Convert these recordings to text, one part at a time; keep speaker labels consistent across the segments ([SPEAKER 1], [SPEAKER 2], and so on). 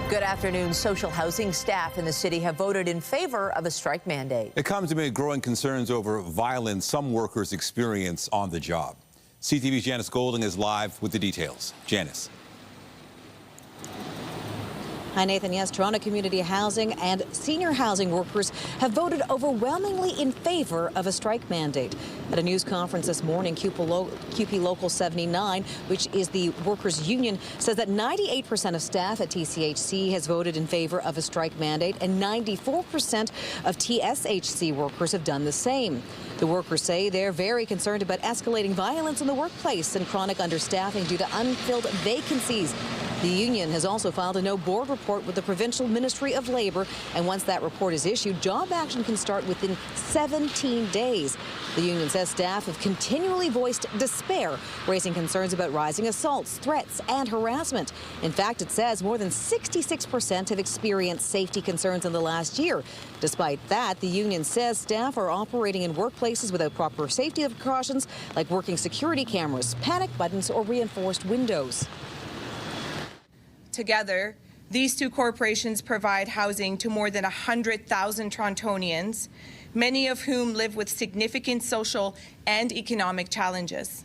[SPEAKER 1] Good afternoon. Social housing staff in the city have voted in favor of a strike mandate.
[SPEAKER 2] It comes amid growing concerns over violence some workers experience on the job. CTV's Janice Golding is live with the details. Janice.
[SPEAKER 3] Hi, Nathan. Yes, Toronto community housing and senior housing workers have voted overwhelmingly in favor of a strike mandate. At a news conference this morning, CUPE Local 79, which is the workers' union, says that 98% of staff at TCHC has voted in favor of a strike mandate, and 94% of TSHC workers have done the same. The workers say they're very concerned about escalating violence in the workplace and chronic understaffing due to unfilled vacancies. The union has also filed a no-board report with the Provincial Ministry of Labour, and once that report is issued, job action can start within 17 days. The union says staff have continually voiced despair, raising concerns about rising assaults, threats, and harassment. In fact, it says more than 66% have experienced safety concerns in the last year. Despite that, the union says staff are operating in workplaces without proper safety precautions, like working security cameras, panic buttons, or reinforced windows.
[SPEAKER 4] Together, these two corporations provide housing to more than 100,000 Torontonians, many of whom live with significant social and economic challenges.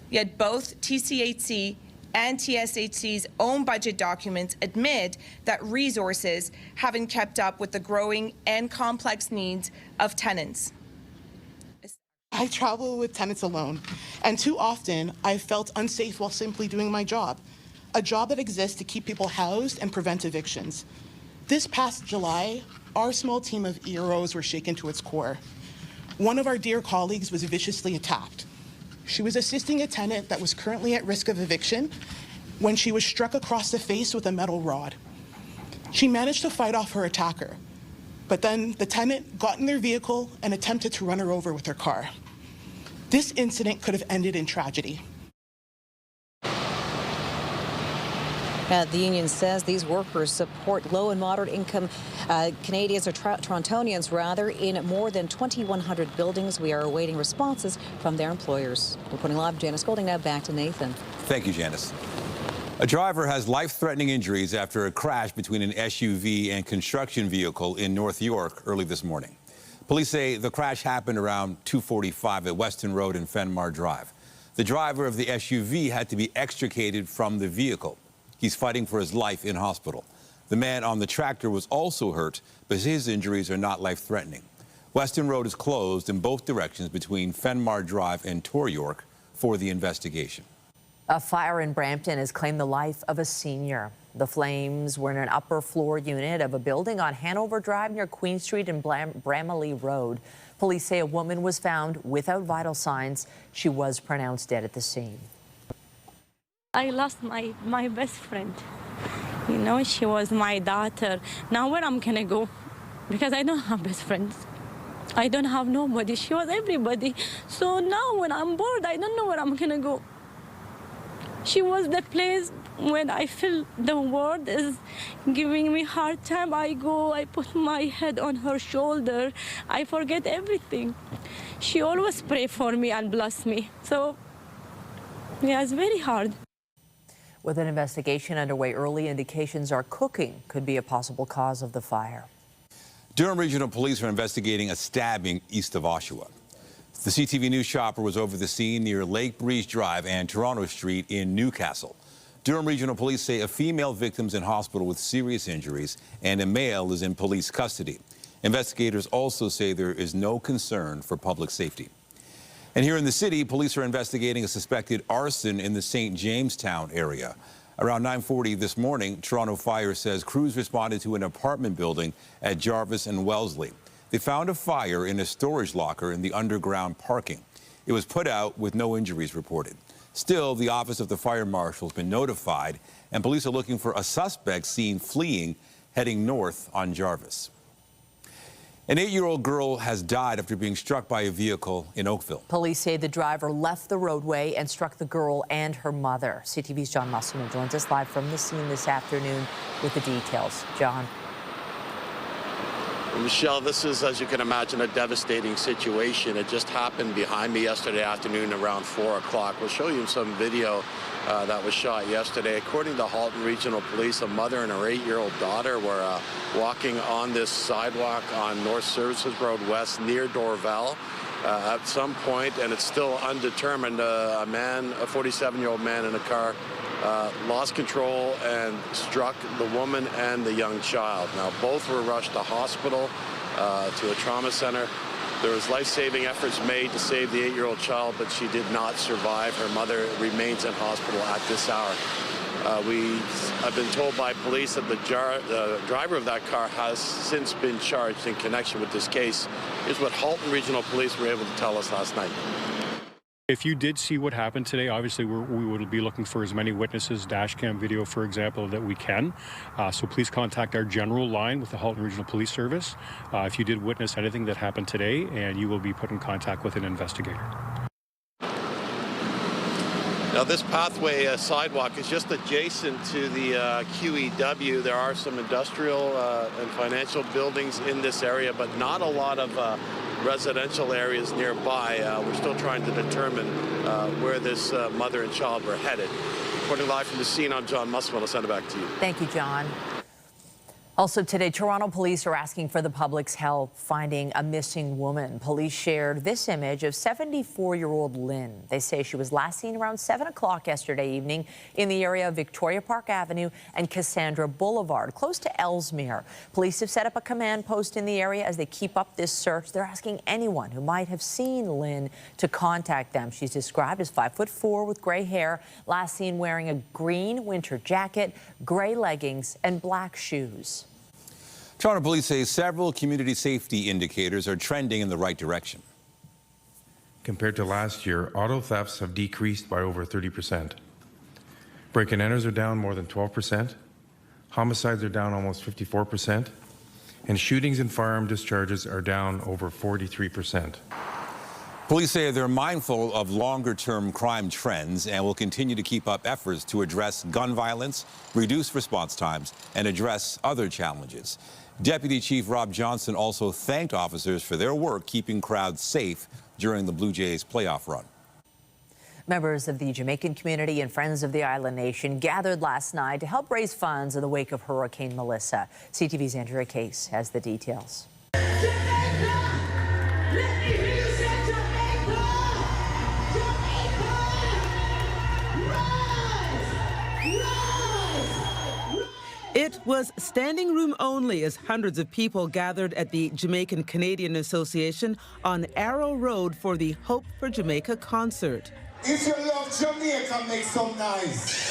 [SPEAKER 4] Yet both TCHC and TSHC's own budget documents admit that resources haven't kept up with the growing and complex needs of tenants.
[SPEAKER 5] I travel with tenants alone, and too often I've felt unsafe while simply doing my job. A job that exists to keep people housed and prevent evictions. This past July, our small team of EROs were shaken to its core. One of our dear colleagues was viciously attacked. She was assisting a tenant that was currently at risk of eviction when she was struck across the face with a metal rod. She managed to fight off her attacker, but then the tenant got in their vehicle and attempted to run her over with her car. This incident could have ended in tragedy.
[SPEAKER 3] The union says these workers support low and moderate income Canadians, or Torontonians rather, in more than 2,100 buildings. We are awaiting responses from their employers. Reporting live, Janice Golding. Now back to Nathan.
[SPEAKER 2] Thank you, Janice. A driver has life-threatening injuries after a crash between an SUV and construction vehicle in North York early this morning. Police say the crash happened around 2:45 at Weston Road and Fenmar Drive. The driver of the SUV had to be extricated from the vehicle. He's fighting for his life in hospital. The man on the tractor was also hurt, but his injuries are not life-threatening. Weston Road is closed in both directions between Fenmar Drive and Tor York for the investigation.
[SPEAKER 1] A fire in Brampton has claimed the life of a senior. The flames were in an upper floor unit of a building on Hanover Drive near Queen Street and Bramalea Road. Police say a woman was found without vital signs. She was pronounced dead at the scene.
[SPEAKER 6] I lost my best friend. You know, she was my daughter. Now where I'm gonna go? Because I don't have best friends. I don't have nobody. She was everybody. So now when I'm bored, I don't know where I'm gonna go. She was the place when I feel the world is giving me hard time. I go, I put my head on her shoulder. I forget everything. She always pray for me and bless me. So yeah, it's very hard.
[SPEAKER 1] With an investigation underway, early indications are cooking could be a possible cause of the fire.
[SPEAKER 2] Durham Regional Police are investigating a stabbing east of Oshawa. The CTV News chopper was over the scene near Lake Breeze Drive and Toronto Street in Newcastle. Durham Regional Police say a female victim's in hospital with serious injuries and a male is in police custody. Investigators also say there is no concern for public safety. And here in the city, police are investigating a suspected arson in the St. Jamestown area. Around 9:40 this morning, Toronto Fire says crews responded to an apartment building at Jarvis and Wellesley. They found a fire in a storage locker in the underground parking. It was put out with no injuries reported. Still, the Office of the Fire Marshal has been notified, and police are looking for a suspect seen fleeing, heading north on Jarvis. An 8-year-old girl has died after being struck by a vehicle in Oakville.
[SPEAKER 1] Police say the driver left the roadway and struck the girl and her mother. CTV's John Musselman joins us live from the scene this afternoon with the details. John.
[SPEAKER 7] Michelle, this is, as you can imagine, a devastating situation. It just happened behind me yesterday afternoon around 4 o'clock. We'll show you some video that was shot yesterday. According to Halton Regional Police, a mother and her 8-year-old daughter were walking on this sidewalk on North Services Road West near Dorval. At some point, and it's still undetermined, a 47-year-old man in a car lost control and struck the woman and the young child. Now, both were rushed to hospital, to a trauma center. There was life-saving efforts made to save the 8-year-old child, but she did not survive. Her mother remains in hospital at this hour. We have been told by police that the driver of that car has since been charged in connection with this case. Here's what Halton Regional Police were able to tell us last night.
[SPEAKER 8] If you did see what happened today, obviously we would be looking for as many witnesses, dash cam video, for example, that we can. So please contact our general line with the Halton Regional Police Service if you did witness anything that happened today, and you will be put in contact with an investigator.
[SPEAKER 7] Now, this pathway sidewalk is just adjacent to the QEW. There are some industrial and financial buildings in this area, but not a lot of residential areas nearby. We're still trying to determine where this mother and child were headed. Reporting live from the scene, I'm John Musselman. I'll send it back to you.
[SPEAKER 1] Thank you, John. Also today, Toronto police are asking for the public's help finding a missing woman. Police shared this image of 74-year-old Lynn. They say she was last seen around 7 o'clock yesterday evening in the area of Victoria Park Avenue and Cassandra Boulevard, close to Ellesmere. Police have set up a command post in the area as they keep up this search. They're asking anyone who might have seen Lynn to contact them. She's described as 5'4" with gray hair, last seen wearing a green winter jacket, gray leggings, and black shoes.
[SPEAKER 2] Toronto police say several community safety indicators are trending in the right direction.
[SPEAKER 9] Compared to last year, auto thefts have decreased by over 30%. Break-and-enters are down more than 12%. Homicides are down almost 54%. And shootings and firearm discharges are down over 43%.
[SPEAKER 2] Police say they're mindful of longer-term crime trends and will continue to keep up efforts to address gun violence, reduce response times, and address other challenges. Deputy Chief Rob Johnson also thanked officers for their work keeping crowds safe during the Blue Jays playoff run.
[SPEAKER 1] Members of the Jamaican community and Friends of the Island Nation gathered last night to help raise funds in the wake of Hurricane Melissa. CTV's Andrea Case has the details.
[SPEAKER 10] It was standing room only as hundreds of people gathered at the Jamaican Canadian Association on Arrow Road for the Hope for Jamaica concert.
[SPEAKER 11] If you love Jamaica, make some noise.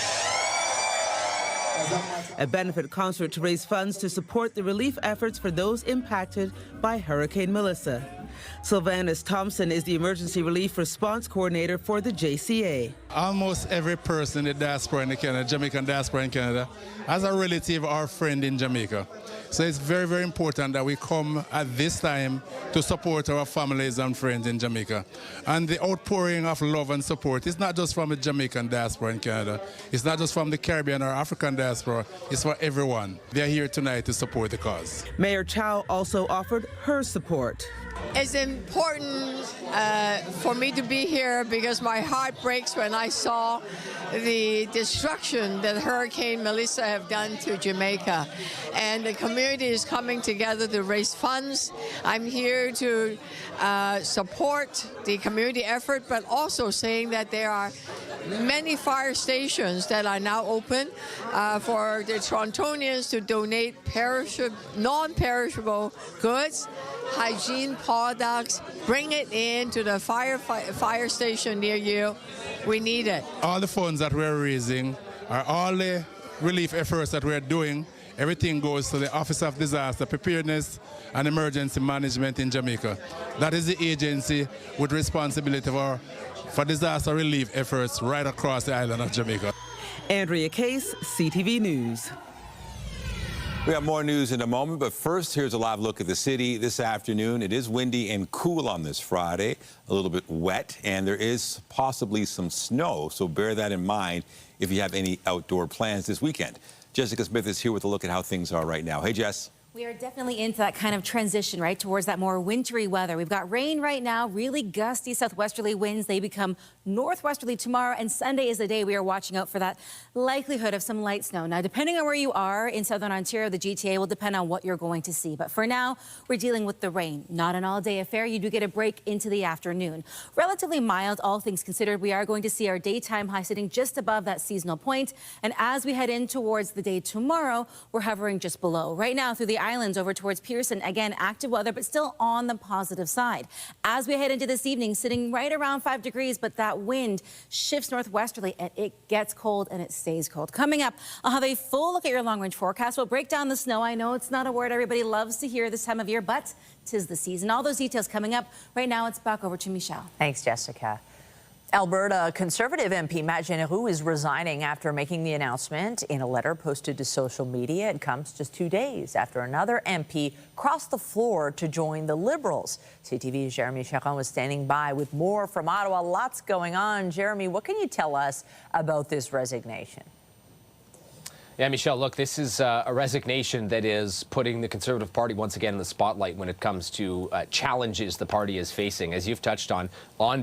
[SPEAKER 10] A benefit concert to raise funds to support the relief efforts for those impacted by Hurricane Melissa. Sylvanus Thompson is the Emergency Relief Response Coordinator for the JCA.
[SPEAKER 12] Almost every person in the diaspora in Canada, Jamaican diaspora in Canada, has a relative or friend in Jamaica. So it's very, very important that we come at this time to support our families and friends in Jamaica. And the outpouring of love and support is not just from the Jamaican diaspora in Canada. It's not just from the Caribbean or African diaspora. It's for everyone. They're here tonight to support the cause.
[SPEAKER 10] Mayor Chow also offered her support.
[SPEAKER 13] It's important for me to be here because my heart breaks when I saw the destruction that Hurricane Melissa have done to Jamaica. And the community is coming together to raise funds. I'm here to support the community effort, but also saying that there are many fire stations that are now open for the Torontonians to donate non-perishable goods, hygiene products, bring it into the fire station near you. We need it.
[SPEAKER 12] All the funds that we're raising are all the relief efforts that we're doing. Everything goes to the Office of Disaster Preparedness and Emergency Management in Jamaica. That is the agency with responsibility for disaster relief efforts right across the island of Jamaica.
[SPEAKER 10] Andrea Case, CTV News.
[SPEAKER 2] We have more news in a moment, but first, here's a live look at the city this afternoon. It is windy and cool on this Friday, a little bit wet, and there is possibly some snow, so bear that in mind if you have any outdoor plans this weekend. Jessica Smith is here with a look at how things are right now. Hey, Jess.
[SPEAKER 14] We are definitely into that kind of transition, right, towards that more wintry weather. We've got rain right now, really gusty southwesterly winds. They become northwesterly tomorrow, and Sunday is the day we are watching out for that likelihood of some light snow. Now, depending on where you are in southern Ontario, the GTA will depend on what you're going to see. But for now, we're dealing with the rain. Not an all-day affair. You do get a break into the afternoon. Relatively mild, all things considered. We are going to see our daytime high sitting just above that seasonal point. And as we head in towards the day tomorrow, we're hovering just below. Right now, through the islands over towards Pearson, again, active weather, but still on the positive side. As we head into this evening, sitting right around 5 degrees, but that wind shifts northwesterly and it gets cold and it stays cold. Coming up, I'll have a full look at your long-range forecast. We'll break down the snow. I know it's not a word everybody loves to hear this time of year, but 'tis the season. All those details coming up. Right now, it's back over to Michelle.
[SPEAKER 1] Thanks, Jessica. Alberta Conservative MP Matt Jeneroux is resigning after making the announcement in a letter posted to social media. It comes just 2 days after another MP crossed the floor to join the Liberals. CTV's Jeremy Charon was standing by with more from Ottawa. Lots going on. Jeremy, what can you tell us about this resignation?
[SPEAKER 15] Yeah, Michelle, look, this is a resignation that is putting the Conservative Party once again in the spotlight when it comes to challenges the party is facing. As you've touched on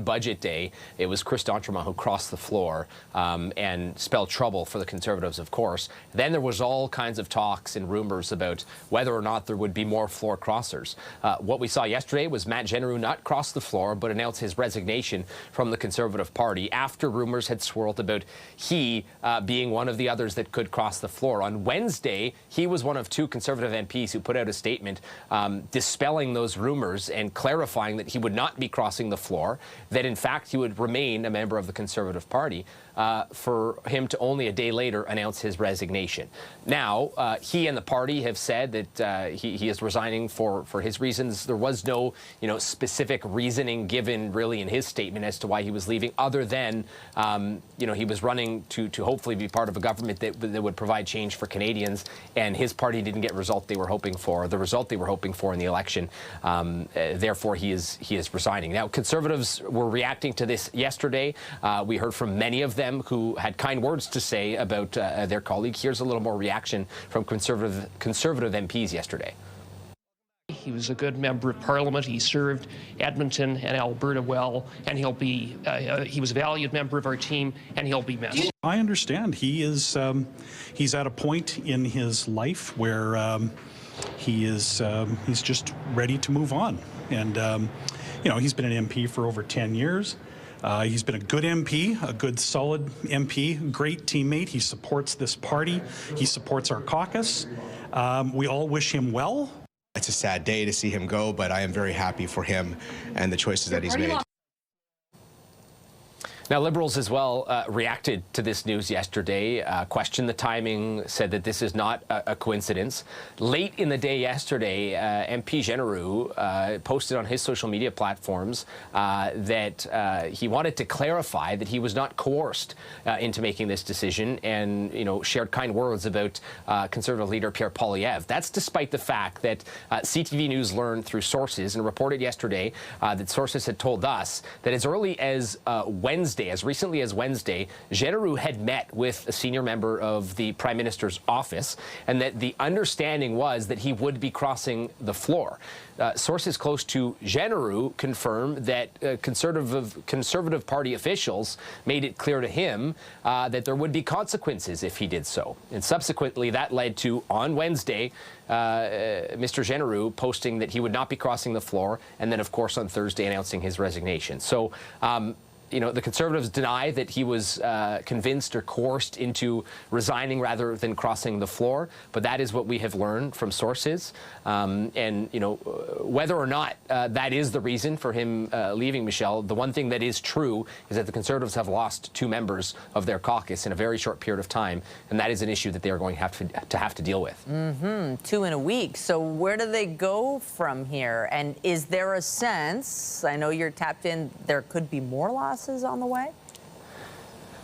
[SPEAKER 15] Budget Day, it was Chris d'Entremont who crossed the floor and spelled trouble for the Conservatives, of course. Then there was all kinds of talks and rumors about whether or not there would be more floor crossers. What we saw yesterday was Matt Jeneroux not cross the floor, but announce his resignation from the Conservative Party after rumors had swirled about he being one of the others that could cross the floor. On Wednesday, he was one of 2 Conservative MPs who put out a statement dispelling those rumors and clarifying that he would not be crossing the floor, that in fact he would remain a member of the Conservative Party, for him to only a day later announce his resignation. Now, he and the party have said that he is resigning for his reasons. There was no, specific reasoning given really in his statement as to why he was leaving, other than, he was running to hopefully be part of a government that would provide change for Canadians, and his party didn't get the result they were hoping for in the election. Therefore, he is resigning. Now, Conservatives were reacting to this yesterday. We heard from many of them who had kind words to say about their colleague. Here's a little more reaction from conservative MPs yesterday.
[SPEAKER 16] He was a good member of Parliament. He served Edmonton and Alberta well, and he was a valued member of our team, and he'll be missed.
[SPEAKER 17] I understand he is he's at a point in his life where he's just ready to move on, and he's been an MP for over 10 years. He's been a good MP, a good solid MP, great teammate. He supports this party. He supports our caucus. We all wish him well.
[SPEAKER 18] It's a sad day to see him go, but I am very happy for him and the choices that he's made.
[SPEAKER 15] Now, Liberals as well reacted to this news yesterday, questioned the timing, said that this is not a coincidence. Late in the day yesterday, MP Jeneroux posted on his social media platforms that he wanted to clarify that he was not coerced into making this decision, and shared kind words about Conservative leader Pierre Poilievre. That's despite the fact that CTV News learned through sources and reported yesterday that sources had told us that as early as as recently as Wednesday, Jeneroux had met with a senior member of the Prime Minister's office, and that the understanding was that he would be crossing the floor. Sources close to Jeneroux confirm that Conservative Party officials made it clear to him that there would be consequences if he did so. And subsequently, that led to, on Wednesday, Mr. Jeneroux posting that he would not be crossing the floor, and then, of course, on Thursday announcing his resignation. So, the Conservatives deny that he was convinced or coerced into resigning rather than crossing the floor, but that is what we have learned from sources. Whether or not that is the reason for him leaving, Michelle, the one thing that is true is that the Conservatives have lost 2 members of their caucus in a very short period of time, and that is an issue that they are going to have to deal with.
[SPEAKER 1] 2 in a week. So where do they go from here? And is there a sense, I know you're tapped in, there could be more losses on the way?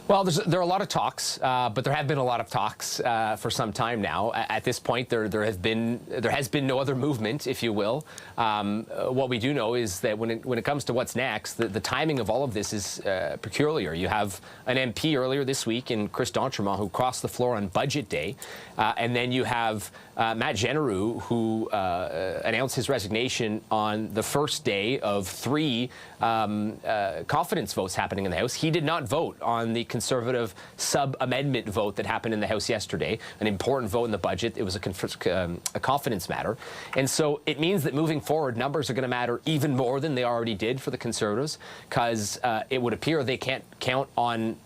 [SPEAKER 15] Well, there are a lot of talks, but there have been a lot of talks for some time now. At this point, there has been no other movement, if you will. What we do know is that when it comes to what's next, the timing of all of this is peculiar. You have an MP earlier this week in Chris D'Entremont who crossed the floor on budget day, and then you have Matt Genereux who announced his resignation on the first day of 3 confidence votes happening in the House. He did not vote on the Conservative sub-amendment vote that happened in the House yesterday, an important vote in the budget. It was a confidence matter. And so it means that moving forward, numbers are going to matter even more than they already did for the Conservatives, because it would appear they can't count on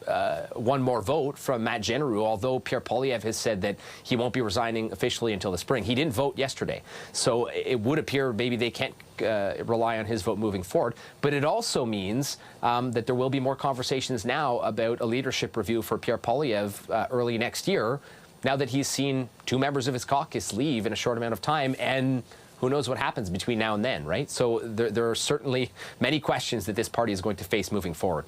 [SPEAKER 15] one more vote from Matt Genereux, although Pierre Poilievre has said that he won't be resigning officially until the spring. He didn't vote yesterday. So it would appear maybe they can't rely on his vote moving forward. But it also means that there will be more conversations now about a leadership review for Pierre Poilievre early next year, now that he's seen 2 members of his caucus leave in a short amount of time, and who knows what happens between now and then, right? So there are certainly many questions that this party is going to face moving forward.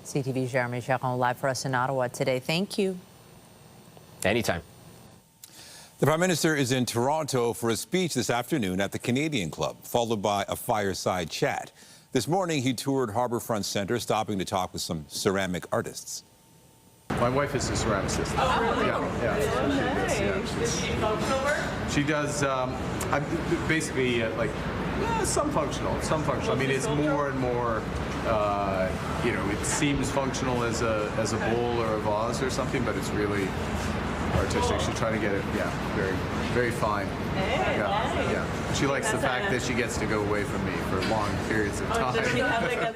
[SPEAKER 1] CTV's Jeremy Charon live for us in Ottawa today. Thank you.
[SPEAKER 15] Anytime.
[SPEAKER 2] The Prime Minister is in Toronto for a speech this afternoon at the Canadian Club, followed by a fireside chat. This morning, he toured Harbourfront Centre, stopping to talk with some ceramic artists.
[SPEAKER 19] My wife is a ceramicist.
[SPEAKER 20] Oh, really?
[SPEAKER 19] She does, basically, some functional. I mean, it's more and more, you know, it seems functional as a bowl or a vase or something, but it's really artistic. She's trying to get it, very, very fine. Yeah. She likes the fact that she gets to go away from me for long periods of time.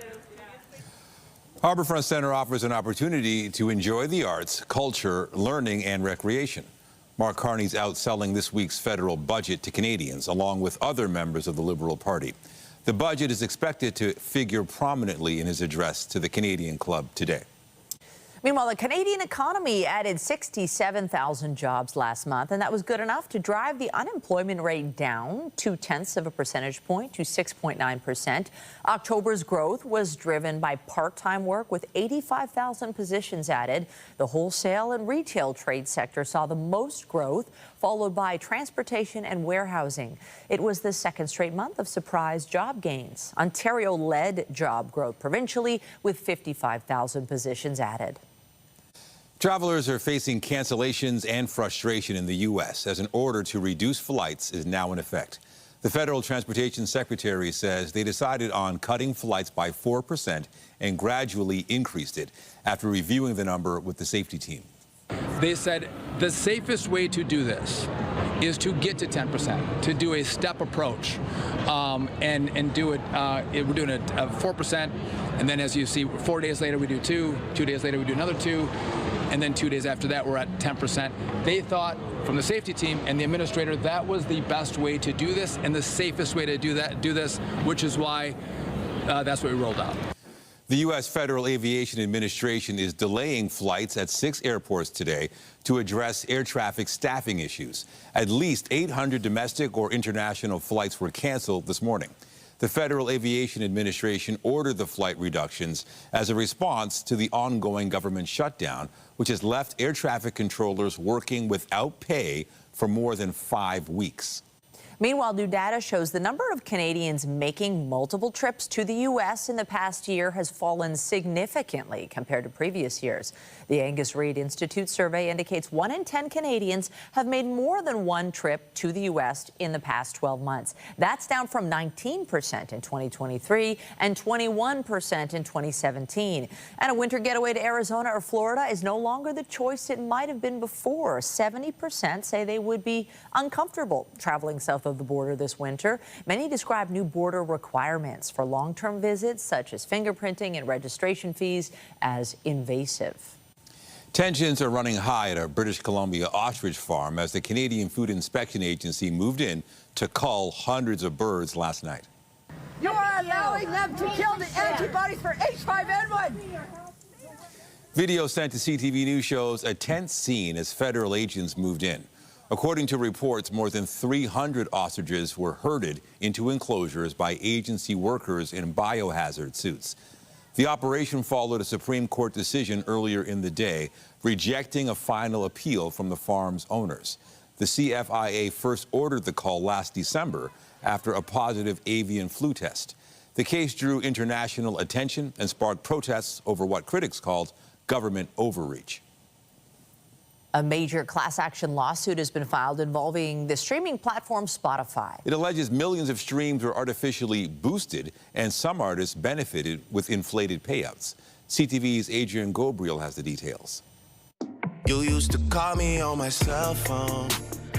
[SPEAKER 2] Harbourfront Centre offers an opportunity to enjoy the arts, culture, learning, and recreation. Mark Carney's out selling this week's federal budget to Canadians, along with other members of the Liberal Party. The budget is expected to figure prominently in his address to the Canadian Club today.
[SPEAKER 1] Meanwhile, the Canadian economy added 67,000 jobs last month, and that was good enough to drive the unemployment rate down 0.2 of a percentage point to 6.9%. October's growth was driven by part-time work, with 85,000 positions added. The wholesale and retail trade sector saw the most growth, followed by transportation and warehousing. It was the second straight month of surprise job gains. Ontario led job growth provincially, with 55,000 positions added.
[SPEAKER 2] Travelers are facing cancellations and frustration in the U.S. as an order to reduce flights is now in effect. The Federal Transportation Secretary says they decided on cutting flights by 4% and gradually increased it after reviewing the number with the safety team.
[SPEAKER 21] They said the safest way to do this is to get to 10%, to do a step approach, and do it. We're doing it 4%, and then as you see, 4 days later we do 2, 2 days later we do another 2, and then 2 days after that we're at 10%. They thought, from the safety team and the administrator, that was the best way to do this and the safest way to do this, which is why that's what we rolled out.
[SPEAKER 2] The U.S. Federal Aviation Administration is delaying flights at 6 airports today to address air traffic staffing issues. At least 800 domestic or international flights were canceled this morning. The Federal Aviation Administration ordered the flight reductions as a response to the ongoing government shutdown, which has left air traffic controllers working without pay for more than 5 weeks.
[SPEAKER 1] Meanwhile, new data shows the number of Canadians making multiple trips to the U.S. in the past year has fallen significantly compared to previous years. The Angus Reid Institute survey indicates 1 in 10 Canadians have made more than one trip to the U.S. in the past 12 months. That's down from 19% in 2023 and 21% in 2017. And a winter getaway to Arizona or Florida is no longer the choice it might have been before. 70% say they would be uncomfortable traveling south of the border this winter. Many describe new border requirements for long-term visits, such as fingerprinting and registration fees, as invasive.
[SPEAKER 2] Tensions are running high at a British Columbia ostrich farm as the Canadian Food Inspection Agency moved in to cull hundreds of birds last night.
[SPEAKER 22] You are allowing them to kill the antibodies for H5N1.
[SPEAKER 2] Video sent to CTV News shows a tense scene as federal agents moved in. According to reports, more than 300 ostriches were herded into enclosures by agency workers in biohazard suits. The operation followed a Supreme Court decision earlier in the day, rejecting a final appeal from the farm's owners. The CFIA first ordered the call last December after a positive avian flu test. The case drew international attention and sparked protests over what critics called government overreach.
[SPEAKER 1] A major class action lawsuit has been filed involving the streaming platform Spotify.
[SPEAKER 2] It alleges millions of streams were artificially boosted and some artists benefited with inflated payouts. CTV's Adrian Gobriel has the details.
[SPEAKER 4] You used to call me on my cell phone.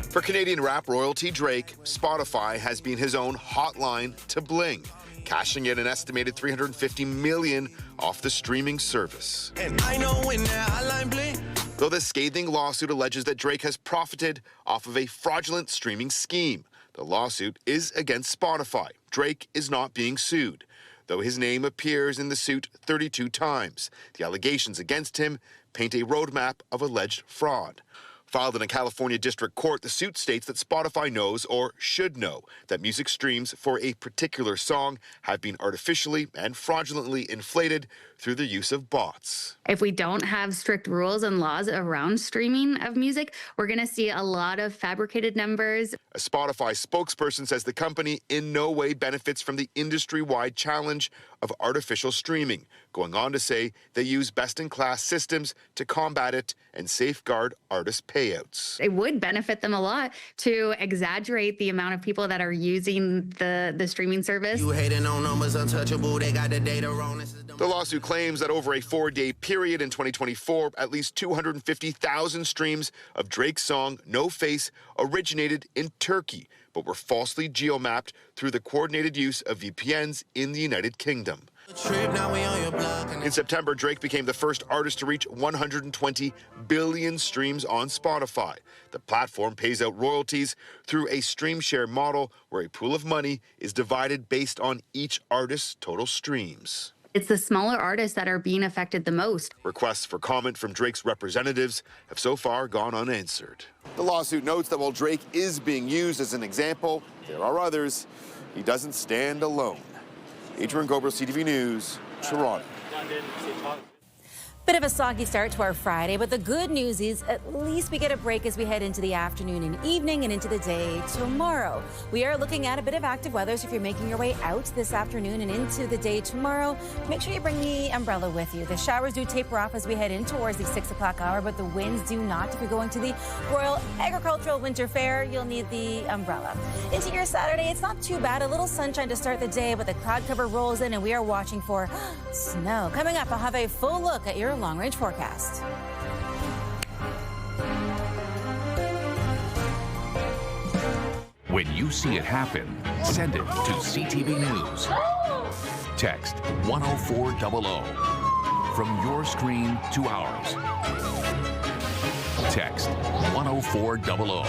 [SPEAKER 20] For Canadian rap royalty Drake, Spotify has been his own hotline to bling, cashing in an estimated $350 million off the streaming service.
[SPEAKER 4] And I know when that hotline bling.
[SPEAKER 20] Though the scathing lawsuit alleges that Drake has profited off of a fraudulent streaming scheme. The lawsuit is against Spotify. Drake is not being sued, though his name appears in the suit 32 times. The allegations against him paint a roadmap of alleged fraud. Filed in a California district court, the suit states that Spotify knows or should know that music streams for a particular song have been artificially and fraudulently inflated through the use of bots.
[SPEAKER 23] If we don't have strict rules and laws around streaming of music, we're going to see a lot of fabricated numbers.
[SPEAKER 20] A Spotify spokesperson says the company in no way benefits from the industry-wide challenge of artificial streaming, going on to say they use best-in-class systems to combat it and safeguard artist payouts.
[SPEAKER 23] It would benefit them a lot to exaggerate the amount of people that are using the streaming service.
[SPEAKER 4] You hating on numbers untouchable, they got the data wrong.
[SPEAKER 20] The lawsuit claims that over a 4-day period in 2024, at least 250,000 streams of Drake's song No Face originated in Turkey, but were falsely geomapped through the coordinated use of VPNs in the United Kingdom. In September, Drake became the first artist to reach 120 billion streams on Spotify. The platform pays out royalties through a stream share model where a pool of money is divided based on each artist's total streams.
[SPEAKER 23] It's the smaller artists that are being affected the most.
[SPEAKER 20] Requests for comment from Drake's representatives have so far gone unanswered. The lawsuit notes that while Drake is being used as an example, there are others. He doesn't stand alone. Adrian Gobriel, CTV News, Toronto.
[SPEAKER 14] Bit of a soggy start to our Friday, but the good news is at least we get a break as we head into the afternoon and evening and into the day tomorrow. We are looking at a bit of active weather, so if you're making your way out this afternoon and into the day tomorrow, make sure you bring the umbrella with you. The showers do taper off as we head in towards the 6 o'clock hour, but the winds do not. If you're going to the Royal Agricultural Winter Fair, you'll need the umbrella. Into your Saturday, it's not too bad. A little sunshine to start the day, but the cloud cover rolls in and we are watching for snow. Coming up, I'll have a full look at your long-range forecast.
[SPEAKER 24] When you see it happen, send it to CTV News. Text 10400 from your screen to ours. Text 10400.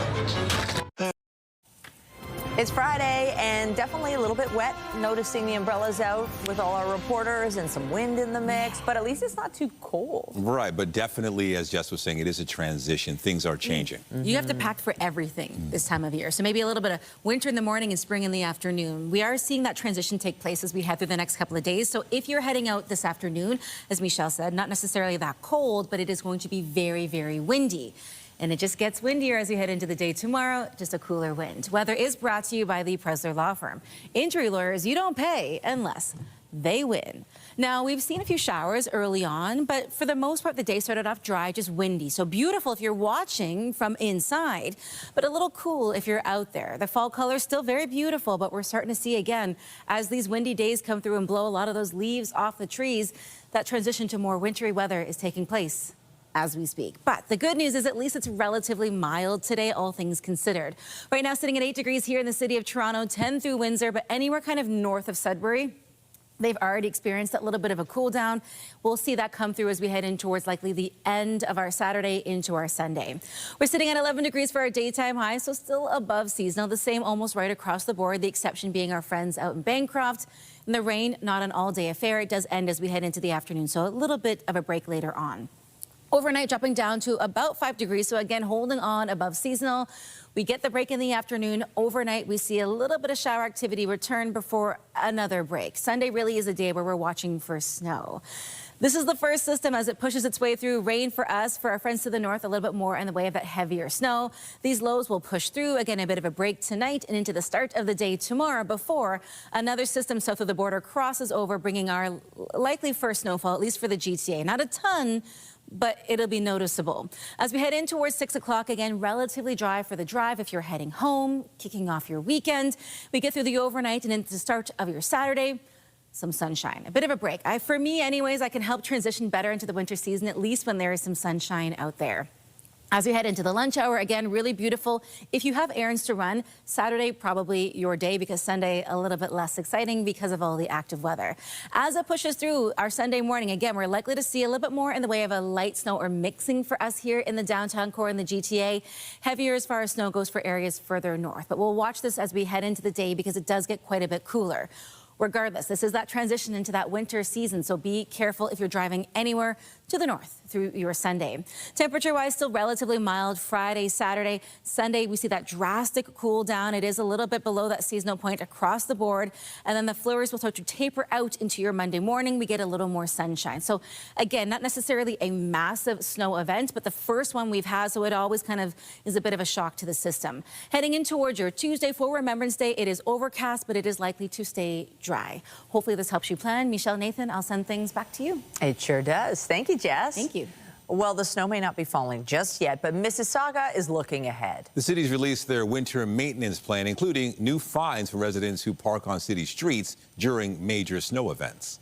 [SPEAKER 1] It's Friday and definitely a little bit wet, noticing the umbrellas out with all our reporters and some wind in the mix, but at least it's not too cold.
[SPEAKER 2] Right, but definitely, as Jess was saying, it is a transition. Things are changing.
[SPEAKER 14] You have to pack for everything this time of year. So maybe a little bit of winter in the morning and spring in the afternoon. We are seeing that transition take place as we head through the next couple of days. So if you're heading out this afternoon, as Michelle said, not necessarily that cold, but it is going to be very, very windy. And it just gets windier as we head into the day tomorrow, just a cooler wind. Weather is brought to you by the Presler Law Firm. Injury lawyers, you don't pay unless they win. Now, we've seen a few showers early on, but for the most part, the day started off dry, just windy. So beautiful if you're watching from inside, but a little cool if you're out there. The fall color's still very beautiful, but we're starting to see again, as these windy days come through and blow a lot of those leaves off the trees, that transition to more wintry weather is taking place as we speak. But the good news is at least it's relatively mild today, all things considered. Right now sitting at 8 degrees here in the city of Toronto, 10 through Windsor, but anywhere kind of north of Sudbury, they've already experienced that little bit of a cool down. We'll see that come through as we head in towards likely the end of our Saturday into our Sunday. We're sitting at 11 degrees for our daytime high, so still above seasonal. The same almost right across the board, the exception being our friends out in Bancroft. And the rain, not an all-day affair. It does end as we head into the afternoon, so a little bit of a break later on. Overnight dropping down to about 5 degrees. So again, holding on above seasonal. We get the break in the afternoon. Overnight, we see a little bit of shower activity return before another break. Sunday really is a day where we're watching for snow. This is the first system as it pushes its way through. Rain for us, for our friends to the north, a little bit more in the way of that heavier snow. These lows will push through. Again, a bit of a break tonight and into the start of the day tomorrow before another system south of the border crosses over, bringing our likely first snowfall, at least for the GTA. Not a ton, but it'll be noticeable. As we head in towards 6 o'clock, again, relatively dry for the drive if you're heading home, kicking off your weekend. We get through the overnight and into the start of your Saturday. Some sunshine, a bit of a break. For me, anyways, I can help transition better into the winter season, at least when there is some sunshine out there. As we head into the lunch hour, again, really beautiful. If you have errands to run, Saturday probably your day, because Sunday a little bit less exciting because of all the active weather. As it pushes through our Sunday morning, again, we're likely to see a little bit more in the way of a light snow or mixing for us here in the downtown core in the GTA. Heavier as far as snow goes for areas further north. But we'll watch this as we head into the day because it does get quite a bit cooler. Regardless, this is that transition into that winter season, so be careful if you're driving anywhere to the north through your Sunday. Temperature-wise, still relatively mild Friday, Saturday. Sunday, we see that drastic cool down. It is a little bit below that seasonal point across the board. And then the flurries will start to taper out into your Monday morning. We get a little more sunshine. So again, not necessarily a massive snow event, but the first one we've had, so it always kind of is a bit of a shock to the system. Heading in towards your Tuesday for Remembrance Day, it is overcast, but it is likely to stay dry. Hopefully this helps you plan. Michelle, Nathan, I'll send things back to you.
[SPEAKER 1] It sure does. Thank you, Jess.
[SPEAKER 14] Thank you.
[SPEAKER 1] Well, the snow may not be falling just yet, but Mississauga is looking ahead.
[SPEAKER 2] The city's released their winter maintenance plan, including new fines for residents who park on city streets during major snow events.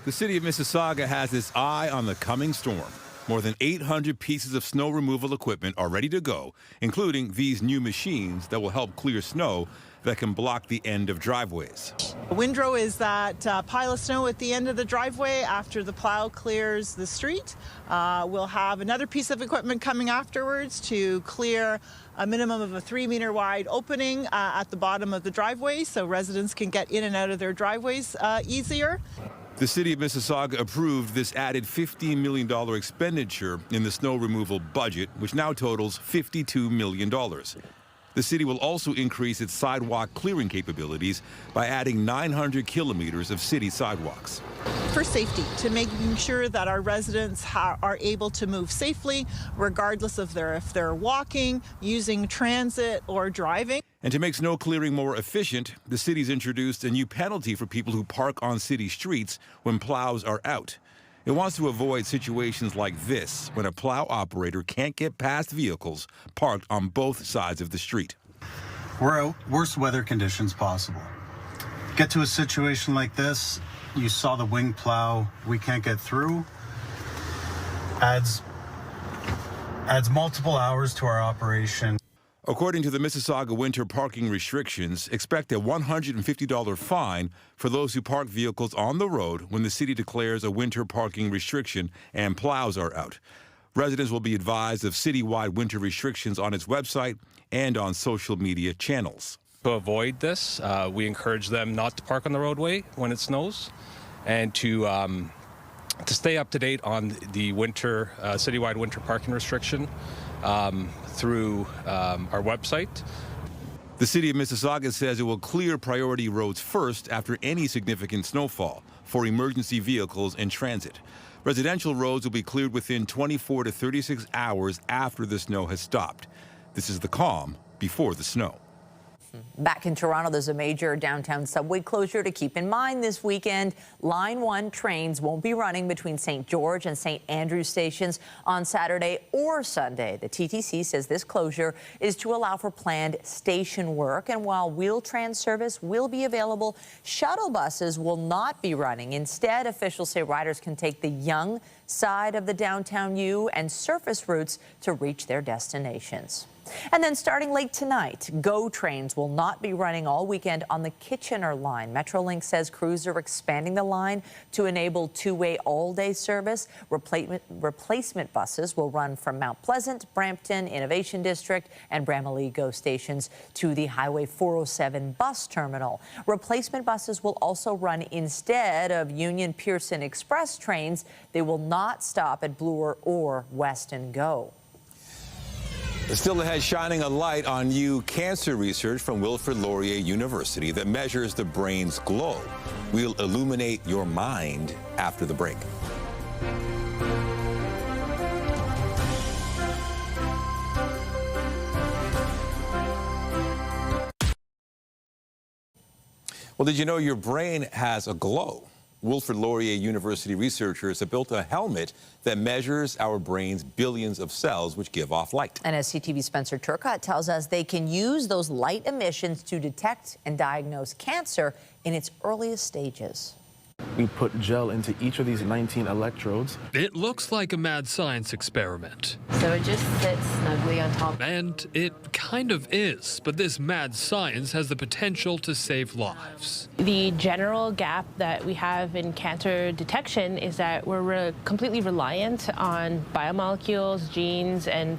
[SPEAKER 2] The city of Mississauga has its eye on the coming storm. More than 800 pieces of snow removal equipment are ready to go, including these new machines that will help clear snow that can block the end of driveways.
[SPEAKER 3] Windrow is that pile of snow at the end of the driveway after the plow clears the street. We'll have another piece of equipment coming afterwards to clear a minimum of a 3-meter wide opening at the bottom of the driveway so residents can get in and out of their driveways easier.
[SPEAKER 2] The city of Mississauga approved this added $15 million expenditure in the snow removal budget, which now totals $52 million. The city will also increase its sidewalk clearing capabilities by adding 900 kilometers of city sidewalks.
[SPEAKER 3] For safety, to making sure that our residents are able to move safely, regardless of if they're walking, using transit, or driving.
[SPEAKER 2] And to make snow clearing more efficient, the city's introduced a new penalty for people who park on city streets when plows are out. It wants to avoid situations like this when a plow operator can't get past vehicles parked on both sides of the street.
[SPEAKER 5] We're out, worst weather conditions possible. Get to a situation like this, you saw the wing plow, we can't get through, adds multiple hours to our operation.
[SPEAKER 2] According to the Mississauga winter parking restrictions, expect a $150 fine for those who park vehicles on the road when the city declares a winter parking restriction and plows are out. Residents will be advised of citywide winter restrictions on its website and on social media channels.
[SPEAKER 6] To avoid this, we encourage them not to park on the roadway when it snows and to stay up to date on the winter citywide winter parking restriction through our website.
[SPEAKER 2] The city of Mississauga says it will clear priority roads first after any significant snowfall for emergency vehicles in transit. Residential roads will be cleared within 24 to 36 hours after the snow has stopped. This is the calm before the snow.
[SPEAKER 1] Back in Toronto, there's a major downtown subway closure to keep in mind this weekend. Line 1 trains won't be running between St. George and St. Andrews stations on Saturday or Sunday. The TTC says this closure is to allow for planned station work. And while Wheel-Trans service will be available, shuttle buses will not be running. Instead, officials say riders can take the Yonge side of the downtown U and surface routes to reach their destinations. And then starting late tonight, GO trains will not be running all weekend on the Kitchener line. Metrolink says crews are expanding the line to enable two-way all-day service. Replacement buses will run from Mount Pleasant, Brampton, Innovation District, and Bramalea GO stations to the Highway 407 bus terminal. Replacement buses will also run instead of Union Pearson Express trains. They will not stop at Bloor or Weston GO.
[SPEAKER 2] Still ahead, shining a light on new cancer research from Wilfrid Laurier University that measures the brain's glow. We'll illuminate your mind after the break. Well, did you know your brain has a glow? Wilfrid Laurier University researchers have built a helmet that measures our brain's billions of cells, which give off light.
[SPEAKER 1] And as CTV's Spencer Turcott tells us, they can use those light emissions to detect and diagnose cancer in its earliest stages.
[SPEAKER 7] We put gel into each of these 19 electrodes.
[SPEAKER 8] It looks like a mad science experiment.
[SPEAKER 9] So it just sits snugly on top.
[SPEAKER 8] And it kind of is, but this mad science has the potential to save lives.
[SPEAKER 11] The general gap that we have in cancer detection is that we're completely reliant on biomolecules, genes, and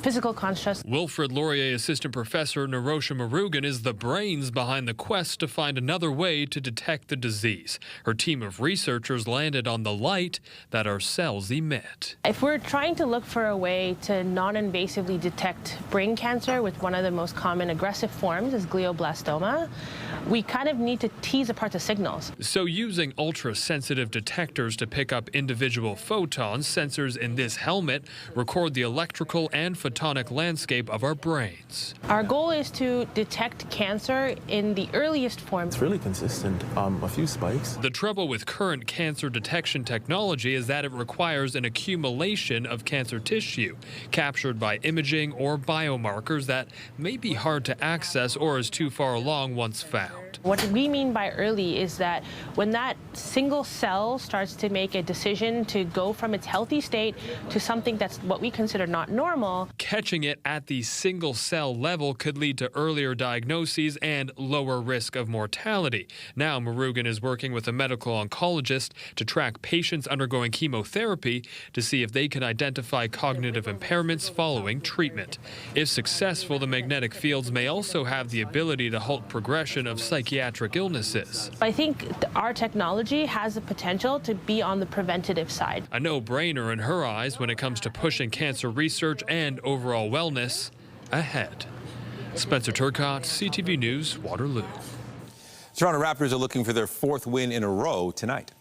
[SPEAKER 11] physical constructs.
[SPEAKER 8] Wilfrid Laurier Assistant Professor Narosha Murugan is the brains behind the quest to find another way to detect the disease. Her team of researchers landed on the light that our cells emit.
[SPEAKER 11] If we're trying to look for a way to non-invasively detect brain cancer, with one of the most common aggressive forms is glioblastoma, we kind of need to tease apart the signals.
[SPEAKER 8] So using ultra-sensitive detectors to pick up individual photons, sensors in this helmet record the electrical and photonic landscape of our brains.
[SPEAKER 11] Our goal is to detect cancer in the earliest form.
[SPEAKER 7] It's really consistent, a few spikes.
[SPEAKER 8] The trouble with current cancer detection technology is that it requires an accumulation of cancer tissue captured by imaging or biomarkers that may be hard to access or is too far along once found.
[SPEAKER 11] What we mean by early is that when that single cell starts to make a decision to go from its healthy state to something that's what we consider not normal.
[SPEAKER 8] Catching it at the single cell level could lead to earlier diagnoses and lower risk of mortality. Now Murugan is working with a medical oncologist to track patients undergoing chemotherapy to see if they can identify cognitive impairments following treatment. If successful, the magnetic fields may also have the ability to halt progression of psychiatric illnesses.
[SPEAKER 11] I think our technology has the potential to be on the preventative side.
[SPEAKER 8] A no-brainer in her eyes when it comes to pushing cancer research and overall wellness ahead. Spencer Turcott, CTV News, Waterloo.
[SPEAKER 2] Toronto Raptors are looking for their fourth win in a row tonight.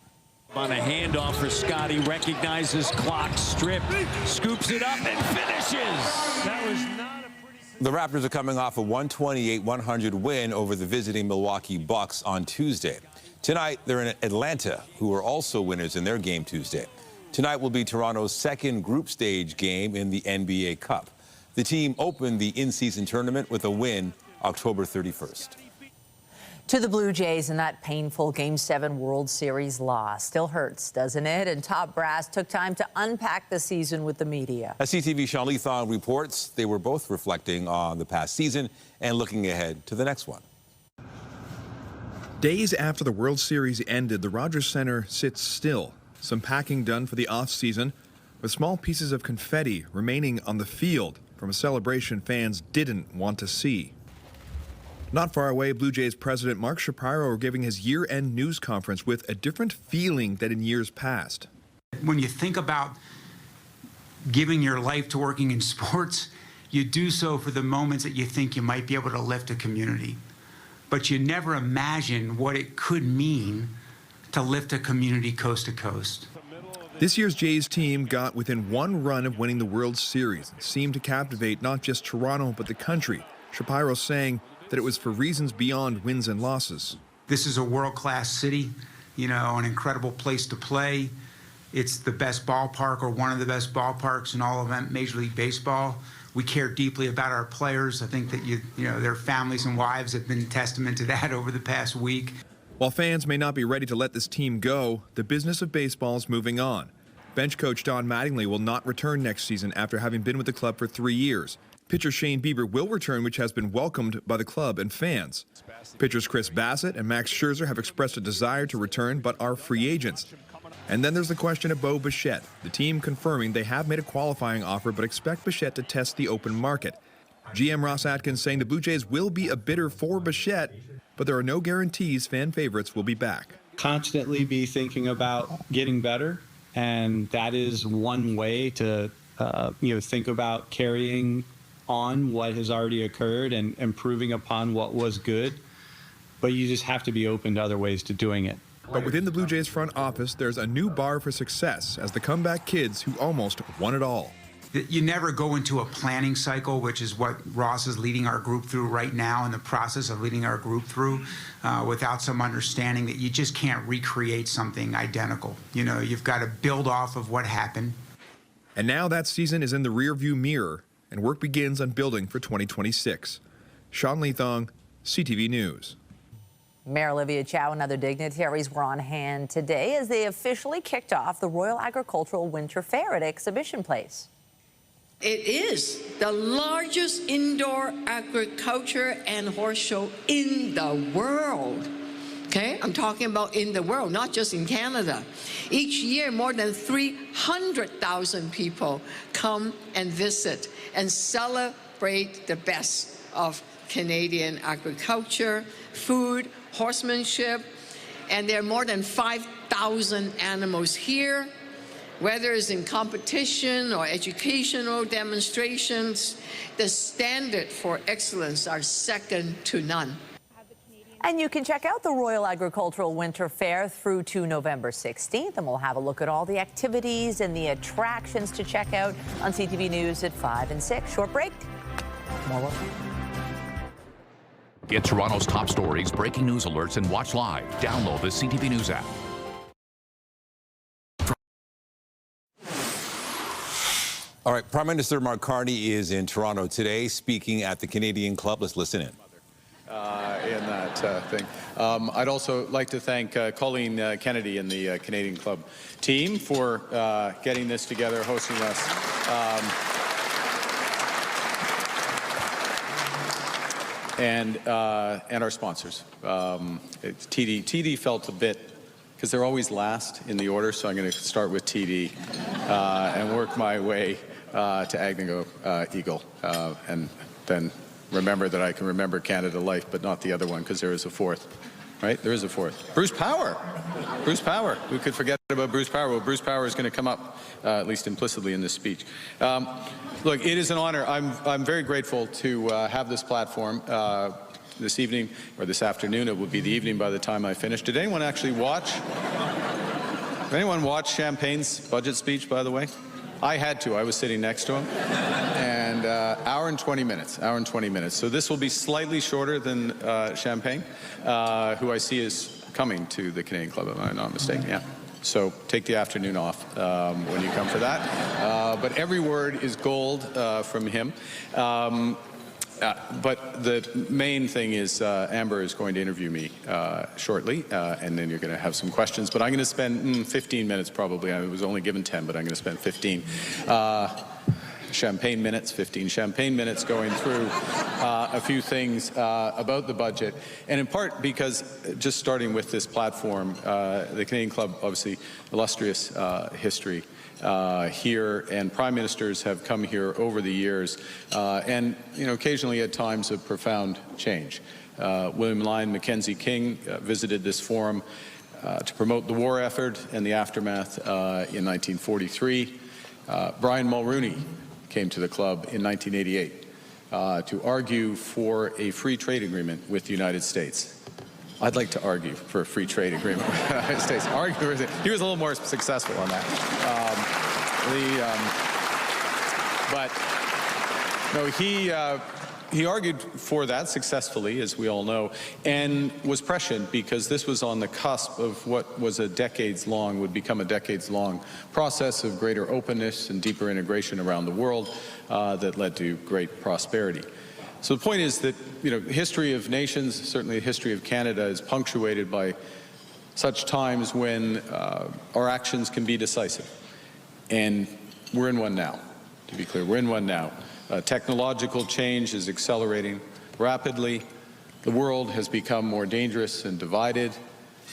[SPEAKER 25] On a handoff for Scotty, recognizes clock, strip, scoops it up and finishes. That was not a pretty...
[SPEAKER 2] The Raptors are coming off a 128-100 win over the visiting Milwaukee Bucks on Tuesday. Tonight, they're in Atlanta, who are also winners in their game Tuesday. Tonight will be Toronto's second group stage game in the NBA Cup. The team opened the in-season tournament with a win October 31st.
[SPEAKER 1] To the Blue Jays in that painful Game 7 World Series loss. Still hurts, doesn't it? And top brass took time to unpack the season with the media.
[SPEAKER 2] As CTV Sean Leathon reports, they were both reflecting on the past season and looking ahead to the next one.
[SPEAKER 26] Days after the World Series ended, the Rogers Centre sits still. Some packing done for the off-season, with small pieces of confetti remaining on the field from a celebration fans didn't want to see. Not far away, Blue Jays president Mark Shapiro were giving his year-end news conference with a different feeling than in years past.
[SPEAKER 27] When you think about giving your life to working in sports, you do so for the moments that you think you might be able to lift a community. But you never imagine what it could mean to lift a community coast to coast.
[SPEAKER 26] This year's Jays team got within one run of winning the World Series and seemed to captivate not just Toronto but the country. Shapiro saying that it was for reasons beyond wins and losses.
[SPEAKER 27] This is a world-class city, you know, an incredible place to play. It's the best ballpark, or one of the best ballparks in all of Major League Baseball. We care deeply about our players. I think that you know, their families and wives have been testament to that over the past week.
[SPEAKER 26] While fans may not be ready to let this team go, the business of baseball is moving on. Bench coach Don Mattingly will not return next season after having been with the club for 3 years. Pitcher Shane Bieber will return, which has been welcomed by the club and fans. Pitchers Chris Bassett and Max Scherzer have expressed a desire to return but are free agents. And then there's the question of Bo Bichette, the team confirming they have made a qualifying offer but expect Bichette to test the open market. GM Ross Atkins saying the Blue Jays will be a bidder for Bichette, but there are no guarantees fan favorites will be back.
[SPEAKER 10] Constantly be thinking about getting better, and that is one way to think about carrying on what has already occurred and improving upon what was good, but you just have to be open to other ways to doing it.
[SPEAKER 26] But within the Blue Jays front office, there's a new bar for success as the comeback kids who almost won it all.
[SPEAKER 27] You never go into a planning cycle, which is what Ross is leading our group through right now, in the process of leading our group through, without some understanding that you just can't recreate something identical. You know, you've got to build off of what happened.
[SPEAKER 26] And now that season is in the rearview mirror, and work begins on building for 2026. Sean Leathong, CTV News.
[SPEAKER 1] Mayor Olivia Chow and other dignitaries were on hand today as they officially kicked off the Royal Agricultural Winter Fair at Exhibition Place.
[SPEAKER 12] It is the largest indoor agriculture and horse show in the world. Okay, I'm talking about in the world, not just in Canada. Each year, more than 300,000 people come and visit and celebrate the best of Canadian agriculture, food, horsemanship, and there are more than 5,000 animals here. Whether it's in competition or educational demonstrations, the standard for excellence are second to none.
[SPEAKER 1] And you can check out the Royal Agricultural Winter Fair through to November 16th, and we'll have a look at all the activities and the attractions to check out on CTV News at 5 and 6. Short break. More work.
[SPEAKER 24] Get Toronto's top stories, breaking news alerts, and watch live. Download the CTV News app.
[SPEAKER 2] All right, Prime Minister Mark Carney is in Toronto today, speaking at the Canadian Club. Let's listen in.
[SPEAKER 19] In that thing. I'd also like to thank Colleen Kennedy and the Canadian Club team for getting this together, hosting us. And our sponsors. TD felt a bit, because they're always last in the order, so I'm going to start with TD and work my way to Agnew Eagle, and then remember that I can remember Canada Life, but not the other one, because there is a fourth, right? There is a fourth. Bruce Power. Bruce Power. Who could forget about Bruce Power? Well, Bruce Power is going to come up, at least implicitly in this speech. Look, it is an honor. I'm very grateful to have this platform this evening, or this afternoon. It will be the evening by the time I finish. Did anyone actually watch? Did anyone watch Champagne's budget speech, by the way? I had to. I was sitting next to him. And hour and 20 minutes. Hour and 20 minutes. So this will be slightly shorter than Champagne, who I see is coming to the Canadian Club, if I'm not mistaken. Yeah. So take the afternoon off when you come for that. But every word is gold from him. But the main thing is Amber is going to interview me shortly, and then you're going to have some questions. But I'm going to spend 15 minutes probably. I was only given 10, but I'm going to spend 15. Champagne minutes, 15 champagne minutes going through a few things about the budget. And in part because, just starting with this platform, the Canadian Club, obviously, illustrious history here, and prime ministers have come here over the years, and occasionally at times of profound change. William Lyon Mackenzie King visited this forum to promote the war effort and the aftermath in 1943. Brian Mulroney came to the club in 1988 to argue for a free trade agreement with the United States. I'd like to argue for a free trade agreement with the United States. He was a little more successful on that. But no, he argued for that successfully, as we all know, and was prescient because this was on the cusp of what was would become a decades-long process of greater openness and deeper integration around the world that led to great prosperity. So the point is that, history of nations, certainly the history of Canada, is punctuated by such times when our actions can be decisive. And we're in one now, to be clear. We're in one now. Technological change is accelerating rapidly. The world has become more dangerous and divided,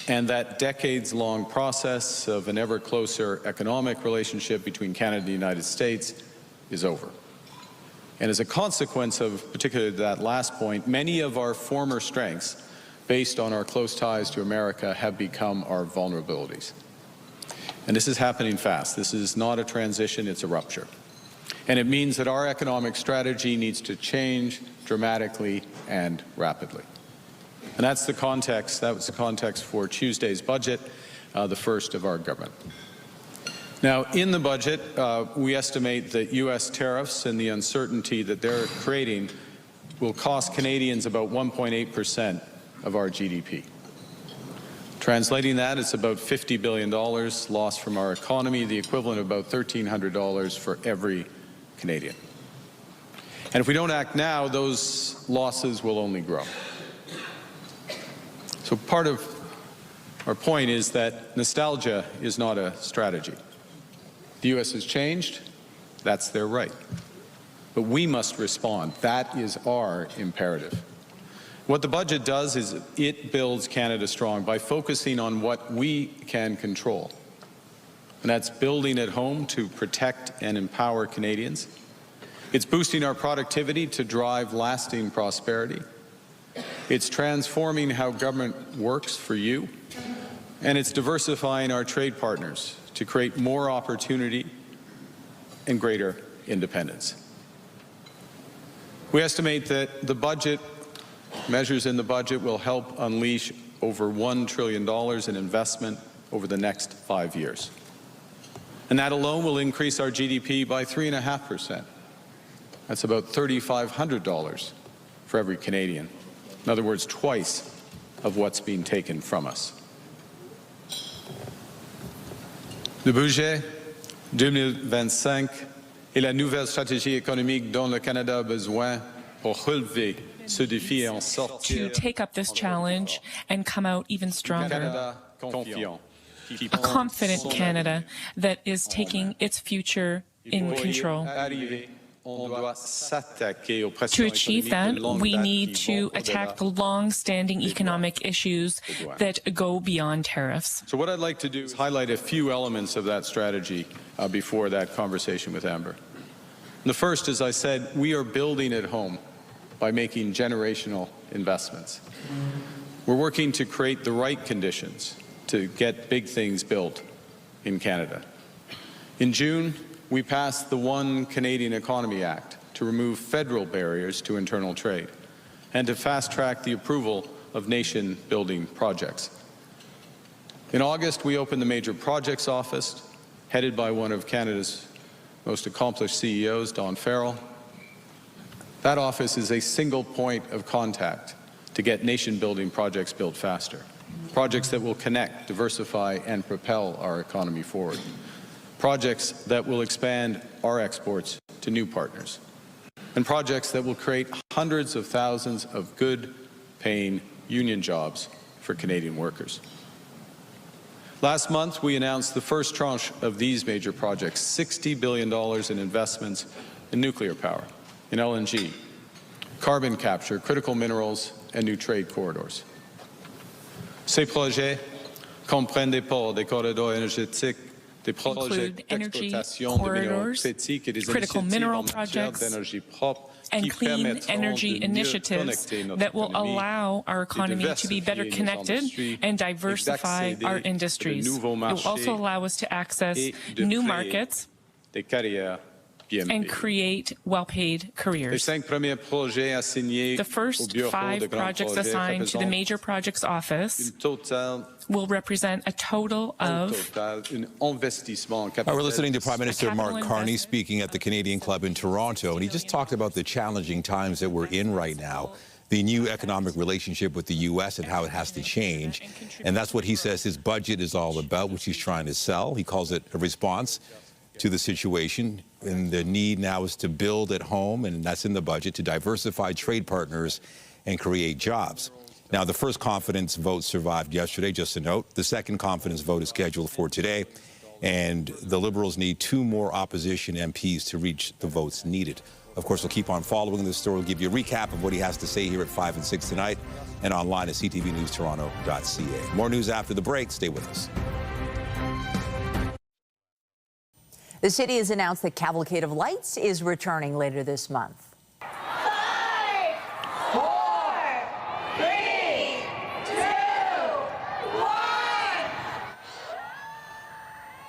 [SPEAKER 19] and that decades-long process of an ever closer economic relationship between Canada and the United States is over. And as a consequence of particularly that last point, many of our former strengths, based on our close ties to America, have become our vulnerabilities. And this is happening fast. This is not a transition, it's a rupture. And it means that our economic strategy needs to change dramatically and rapidly. And that's the context, that was the context for Tuesday's budget, the first of our government. Now, in the budget, we estimate that U.S. tariffs and the uncertainty that they're creating will cost Canadians about 1.8% of our GDP. Translating that, it's about $50 billion lost from our economy, the equivalent of about $1,300 for every Canadian. And if we don't act now, those losses will only grow. So part of our point is that nostalgia is not a strategy. The U.S. has changed, that's their right. But we must respond. That is our imperative. What the budget does is it builds Canada strong by focusing on what we can control. And that's building at home to protect and empower Canadians. It's boosting our productivity to drive lasting prosperity. It's transforming how government works for you. And it's diversifying our trade partners to create more opportunity and greater independence. We estimate that the budget, measures in the budget will help unleash over $1 trillion in investment over the next 5 years. And that alone will increase our GDP by 3.5%. That's about $3,500 for every Canadian. In other words, twice of what's being taken from us. Le budget 2025 est la nouvelle stratégie économique dont le Canada a besoin pour relever ce défi et en sortir.
[SPEAKER 13] To take up this challenge and come out even stronger.
[SPEAKER 19] Canada confiant.
[SPEAKER 13] A confident Canada that is taking its future in control. To achieve that, we need to attack the long-standing economic issues that go beyond tariffs.
[SPEAKER 19] So what I'd like to do is highlight a few elements of that strategy before that conversation with Amber. The first, as I said, we are building at home by making generational investments. We're working to create the right conditions to get big things built in Canada. In June, we passed the One Canadian Economy Act to remove federal barriers to internal trade and to fast-track the approval of nation-building projects. In August, we opened the Major Projects Office, headed by one of Canada's most accomplished CEOs, Don Farrell. That office is a single point of contact to get nation-building projects built faster, projects that will connect, diversify, and propel our economy forward. Projects that will expand our exports to new partners, and projects that will create hundreds of thousands of good-paying union jobs for Canadian workers. Last month, we announced the first tranche of these major projects, $60 billion in investments in nuclear power, in LNG, carbon capture, critical minerals, and new trade corridors. Ces projets comprennent des ports, des corridors énergétiques,
[SPEAKER 13] include energy corridors, critical mineral projects, and clean energy initiatives that will allow our economy to be better connected and diversify our industries. It will also allow us to access new markets and create well-paid careers. The first 5 projects assigned to the Major Projects Office will represent a total of...
[SPEAKER 2] We're listening to Prime Minister Mark Carney speaking at the Canadian Club in Toronto, and he just talked about the challenging times that we're in right now, the new economic relationship with the U.S. and how it has to change. And that's what he says his budget is all about, which he's trying to sell. He calls it a response to the situation, and the need now is to build at home, and that's in the budget, to diversify trade partners and create jobs. Now, the first confidence vote survived yesterday, just a note. The second confidence vote is scheduled for today, and the Liberals need 2 more opposition MPs to reach the votes needed. Of course, we'll keep on following this story. We'll give you a recap of what he has to say here at 5 and 6 tonight and online at ctvnewstoronto.ca. More news after the break. Stay with us.
[SPEAKER 1] The city has announced that Cavalcade of Lights is returning later this month.
[SPEAKER 4] 5, 4, 3, 2, 1.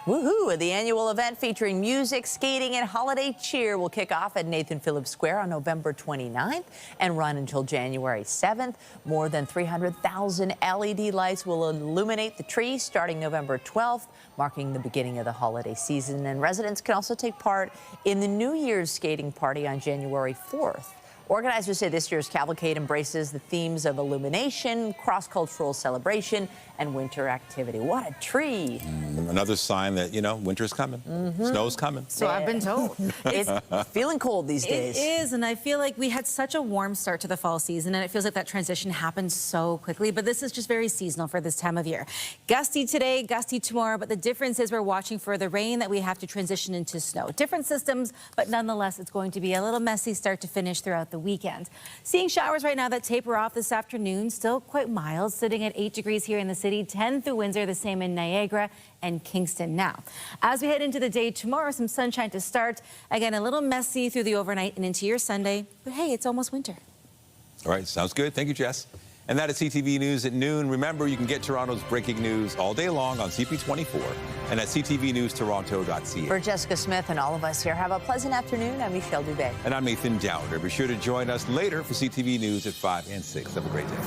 [SPEAKER 1] Woohoo! The annual event featuring music, skating, and holiday cheer will kick off at Nathan Phillips Square on November 29th and run until January 7th. More than 300,000 LED lights will illuminate the tree starting November 12th, marking the beginning of the holiday season. And residents can also take part in the New Year's skating party on January 4th. Organizers say this year's cavalcade embraces the themes of illumination, cross-cultural celebration, and winter activity. What a tree!
[SPEAKER 2] Another sign that, you know, winter's coming. Snow's coming.
[SPEAKER 14] So I've been told.
[SPEAKER 1] It's feeling cold these days.
[SPEAKER 14] It is, and I feel like we had such a warm start to the fall season, and it feels like that transition happened so quickly, but this is just very seasonal for this time of year. Gusty today, gusty tomorrow, but the difference is we're watching for the rain that we have to transition into snow. Different systems, but nonetheless, it's going to be a little messy start to finish throughout the weekend. Seeing showers right now that taper off this afternoon, still quite mild, sitting at 8 degrees here in the city, 10 through Windsor, the same in Niagara and Kingston. Now, as we head into the day tomorrow, some sunshine to start. Again, a little messy through the overnight and into your Sunday, but hey, it's almost winter.
[SPEAKER 2] All right, sounds good. Thank you, Jess. And that is CTV News at noon. Remember, you can get Toronto's breaking news all day long on CP24 and at ctvnewstoronto.ca.
[SPEAKER 1] For Jessica Smith and all of us here, have a pleasant afternoon. I'm Michelle Dubé.
[SPEAKER 2] And I'm Nathan Downer. Be sure to join us later for CTV News at 5 and 6. Have a great day.